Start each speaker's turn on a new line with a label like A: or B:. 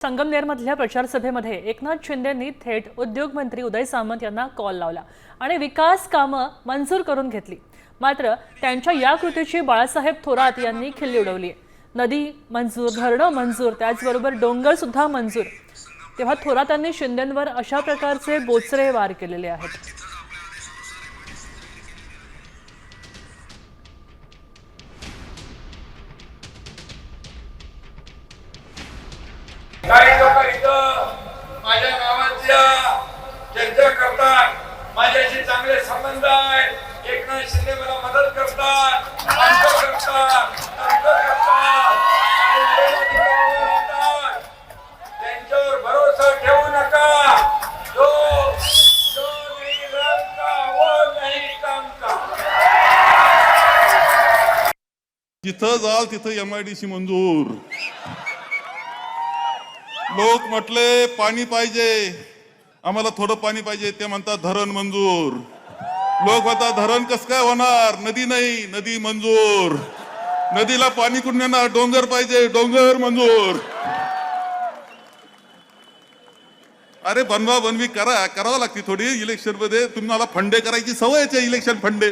A: संगमनेरमधल्या प्रचार सभेमध्ये एकनाथ शिंदेंनी थेट उद्योग मंत्री उदय सामंत यांना कॉल लावला आणि विकास कामं मंजूर करून घेतली। मात्र त्यांच्या या कृतीची बाळासाहेब थोरात यांनी खिल्ली उडवली। नदी मंजूर, धरणं मंजूर, त्याचबरोबर डोंगर सुद्धा मंजूर। तेव्हा थोरातांनी शिंदेंवर अशा प्रकारचे बोचरे वार केलेले आहेत।
B: काही लोक इथं माझ्या नावाच्या चर्चा करतात, माझ्याशी चांगले संबंध आहेत, एकनाथ शिंदे मला मदत करतात, त्यांच्यावर भरोसा ठेवू नका। जो नहीं रंगा वो नहीं काम का।
C: जिथं जाल तिथं MIDC मंजूर। लोक म्हटले पाणी पाहिजे, आम्हाला थोडं पाणी पाहिजे, ते म्हणतात धरण मंजूर। लोक म्हणतात धरण कसं काय होणार, नदी नाही, नदी मंजूर। नदीला पाणी कुठून येणार, डोंगर पाहिजे, डोंगर मंजूर। अरे बनवा बनवी करावं लागते थोडी। इलेक्शन मध्ये तुम्हाला फंडे करायची सवयच आहे, इलेक्शन फंडे।